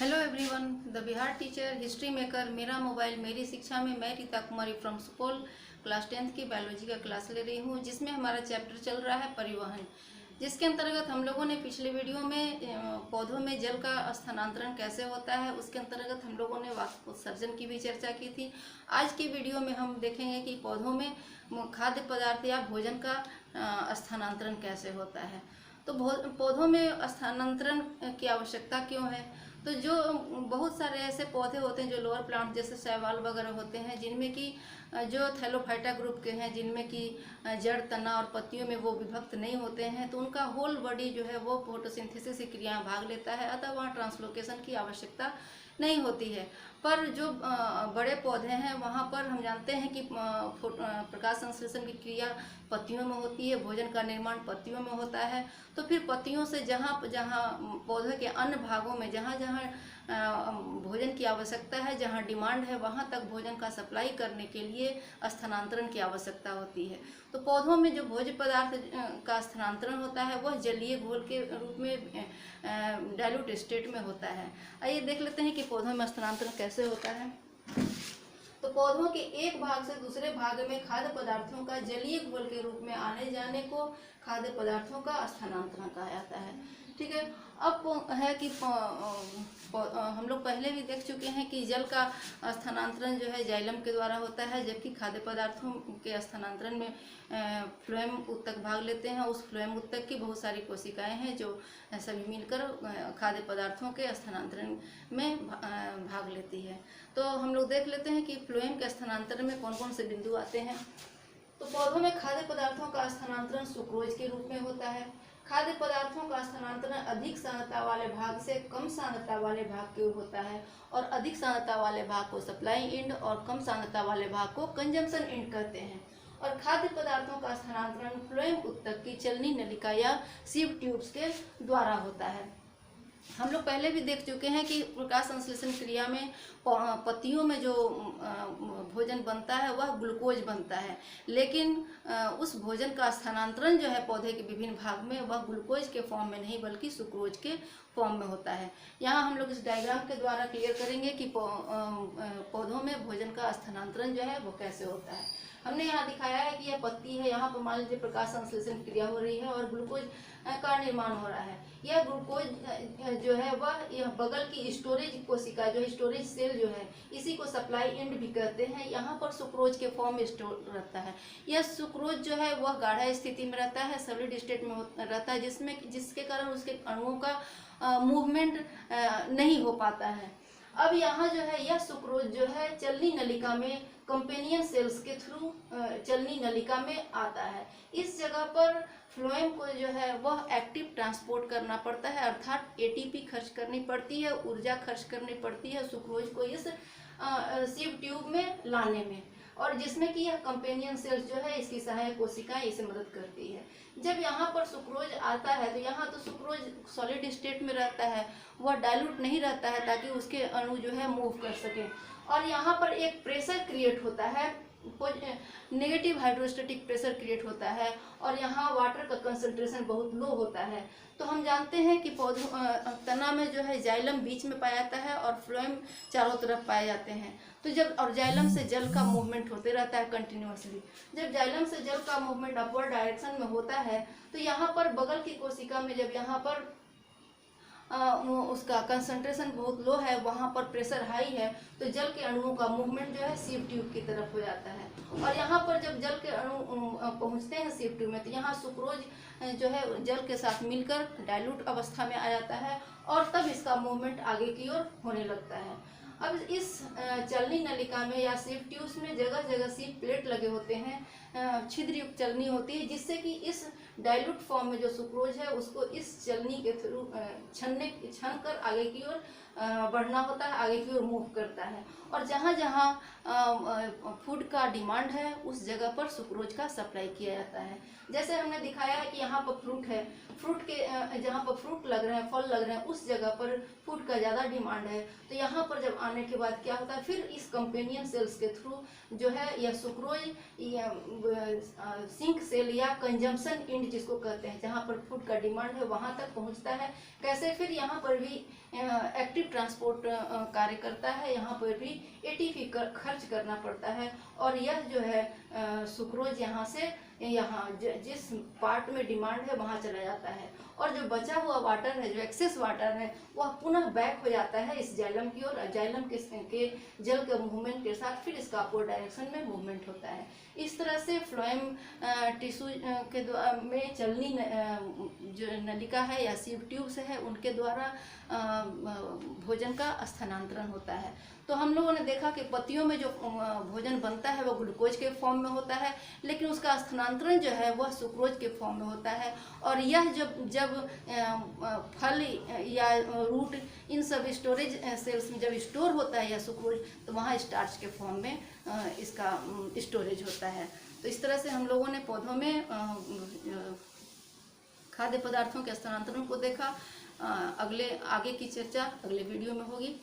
Hello everyone, the Bihar teacher history maker मेरा mobile मेरी शिक्षा में मैं Rita Kumari from Supaul class 10th की बायोलॉजी का क्लास ले रही हूँ, जिसमें हमारा चैप्टर चल रहा है परिवहन। जिसके अंतर्गत हम लोगों ने पिछले वीडियो में पौधों में जल का स्थानांतरण कैसे होता है, उसके अंतर्गत हम लोगों ने वाष्प उत्सर्जन की भी चर्चा की थी। आज की वीडियो में हम देखेंगे कि पौधों में खाद्य पदार्थ या भोजन का स्थानांतरण कैसे होता है। तो पौधों में स्थानांतरण की आवश्यकता क्यों है? तो जो बहुत सारे ऐसे पौधे होते हैं जो लोअर प्लांट जैसे शैवाल वगैरह होते हैं, जिनमें कि जो थैलोफाइटा ग्रुप के हैं, जिनमें कि जड़, तना और पत्तियों में वो विभक्त नहीं होते हैं, तो उनका होल बॉडी जो है वो फोटोसिंथेसिस की क्रिया में भाग लेता है, अतः वहाँ ट्रांसलोकेशन की आवश्यकता नहीं होती है। पर जो बड़े पौधे हैं वहाँ पर हम जानते हैं कि प्रकाश संश्लेषण की क्रिया पत्तियों में होती है, भोजन का निर्माण पत्तियों में होता है। तो फिर पत्तियों से जहाँ जहाँ पौधे के अन्य भागों में जहाँ जहाँ भोजन की आवश्यकता है, जहाँ डिमांड है, वहाँ तक भोजन का सप्लाई करने के लिए स्थानांतरण की आवश्यकता होती है। तो पौधों में जो भोज्य पदार्थ का स्थानांतरण होता है वह जलीय घोल के रूप में डाइल्यूट स्टेट में होता है। आइए देख लेते हैं कि पौधों में स्थानांतरण कैसे होता है। तो पौधों के एक भाग से दूसरे भाग में खाद्य पदार्थों का जलीय घोल के रूप में आने जाने को खाद्य पदार्थों का स्थानांतरण कहा जाता है। ठीक है। अब है कि हम लोग पहले भी देख चुके हैं कि जल का स्थानांतरण जो है जाइलम के द्वारा होता है, जबकि खाद्य पदार्थों के स्थानांतरण में फ्लोएम उत्तक भाग लेते हैं। उस फ्लोएम उत्तक की बहुत सारी कोशिकाएं हैं जो सभी मिलकर खाद्य पदार्थों के स्थानांतरण में भाग लेती है। तो हम लोग देख लेते हैं कि फ्लोएम के स्थानांतरण में कौन कौन से बिंदु आते हैं। तो पौधों में खाद्य पदार्थों का स्थानांतरण सुक्रोज के रूप में होता है। खाद्य पदार्थों का स्थानांतरण अधिक सांद्रता वाले भाग से कम सांद्रता वाले भाग की ओर होता है, और अधिक सांद्रता वाले भाग को सप्लाई एंड और कम सांद्रता वाले भाग को कंजम्पशन एंड कहते हैं। और खाद्य पदार्थों का स्थानांतरण फ्लोएम उत्तक की चलनी नलिका या सीव ट्यूब्स के द्वारा होता है। हम लोग पहले भी देख चुके हैं कि प्रकाश संश्लेषण क्रिया में पत्तियों में जो भोजन बनता है वह ग्लूकोज बनता है, लेकिन उस भोजन का स्थानांतरण जो है पौधे के विभिन्न भाग में वह ग्लूकोज के फॉर्म में नहीं बल्कि सुक्रोज के फॉर्म में होता है। यहाँ हम लोग इस डायग्राम के द्वारा क्लियर करेंगे कि पौधों में भोजन का स्थानांतरण जो है वो कैसे होता है। हमने यहाँ दिखाया है कि यह पत्ती है, यहाँ पर मान लीजिए प्रकाश संश्लेषण क्रिया हो रही है और ग्लूकोज का निर्माण हो रहा है। यह ग्लूकोज जो है वह यह बगल की स्टोरेज कोशिका जो स्टोरेज सेल जो है इसी को सप्लाई एंड भी कहते हैं। यहाँ पर सुक्रोज के फॉर्म में स्टोर रहता है। यह सुक्रोज जो है वह गाढ़ा स्थिति में रहता है, सॉलिड स्टेट में रहता है, जिसके कारण उसके अणुओं का मूवमेंट नहीं हो पाता है। अब यहाँ जो है यह सुक्रोज जो है चलनी नलिका में कंपेनियन सेल्स के थ्रू चलनी नलिका में आता है। इस जगह पर फ्लोएम को जो है वह एक्टिव ट्रांसपोर्ट करना पड़ता है, अर्थात एटीपी खर्च करनी पड़ती है, ऊर्जा खर्च करनी पड़ती है सुक्रोज को इस सीव ट्यूब में लाने में, और जिसमें कि यह कंपेनियन सेल्स जो है इसकी सहायक कोशिकाएं इसे मदद करती है। जब यहाँ पर सुक्रोज आता है तो यहाँ तो सुक्रोज सॉलिड स्टेट में रहता है, वह डाइल्यूट नहीं रहता है ताकि उसके अणु जो है मूव कर सके, और यहाँ पर एक प्रेशर क्रिएट होता है, नेगेटिव हाइड्रोस्टेटिक प्रेशर क्रिएट होता है, और यहाँ वाटर का कंसंट्रेशन बहुत लो होता है। तो हम जानते हैं कि पौधों तना में जो है जाइलम बीच में पाया जाता है और फ्लोएम चारों तरफ पाए जाते हैं। तो जब और जाइलम से जल का मूवमेंट होते रहता है कंटिन्यूअसली। जब जाइलम से जल का मूवमेंट अपवर्ड डायरेक्शन में होता है तो यहाँ पर बगल की कोशिका में जब यहाँ पर उसका कंसंट्रेशन बहुत लो है, वहाँ पर प्रेशर हाई है, तो जल के अणुओं का मूवमेंट जो है सीव ट्यूब की तरफ हो जाता है। और यहाँ पर जब जल के अणु पहुँचते हैं सीव ट्यूब में तो यहाँ सुक्रोज जो है जल के साथ मिलकर डाइल्यूट अवस्था में आ जाता है, और तब इसका मूवमेंट आगे की ओर होने लगता है। अब इस चलनी नलिका में या सीव ट्यूब्स में जगह जगह सीव प्लेट लगे होते हैं, छिद्र युक्त चलनी होती है, जिससे कि इस डाइल्यूट फॉर्म में जो सुक्रोज है उसको इस चलनी के थ्रू छन कर आगे की ओर बढ़ना होता है, आगे की ओर मूव करता है। और जहाँ जहाँ फूड का डिमांड है उस जगह पर सुक्रोज का सप्लाई किया जाता है। जैसे हमने दिखाया है कि यहाँ पर फ्रूट है, फ्रूट के जहाँ पर फ्रूट लग रहे हैं, फल लग रहे हैं, उस जगह पर फूड का ज़्यादा डिमांड है। तो यहाँ पर जब आने के बाद क्या होता है, फिर इस कंपेनियन सेल्स के थ्रू जो है यह सुक्रोज सिंक सेल या कंजम्पशन इंड जिसको कहते हैं, जहाँ पर फूड का डिमांड है वहाँ तक पहुँचता है। कैसे, फिर यहाँ पर भी एक्टिव ट्रांसपोर्ट कार्य करता है, यहाँ पर भी एटीपी खर्च करना पड़ता है, और यह जो है सुक्रोज यहाँ से यहाँ जिस पार्ट में डिमांड है वहाँ चला जाता है, और जो बचा हुआ वाटर है, जो एक्सेस वाटर है, वह पुनः बैक हो जाता है इस जाइलम की ओर। जाइलम के जल के मूवमेंट के साथ फिर इसका अपोजिट डायरेक्शन में मूवमेंट होता है। इस तरह से फ्लोएम टिश्यू के द्वारा में चलनी जो नलिका है या सीव ट्यूब्स है, उनके द्वारा भोजन का स्थानांतरण होता है। तो हम लोगों ने देखा कि पत्तियों में जो भोजन बनता है वो ग्लूकोज के फॉर्म में होता है, लेकिन उसका स्थानांतरण जो है वह सुक्रोज के फॉर्म में होता है। और यह जब फल या रूट इन सब स्टोरेज सेल्स में जब स्टोर होता है या सुक्रोज, तो वहाँ स्टार्च के फॉर्म में इसका स्टोरेज होता है। तो इस तरह से हम लोगों ने पौधों में खाद्य पदार्थों के स्थानांतरण को देखा। आगे की चर्चा अगले वीडियो में होगी।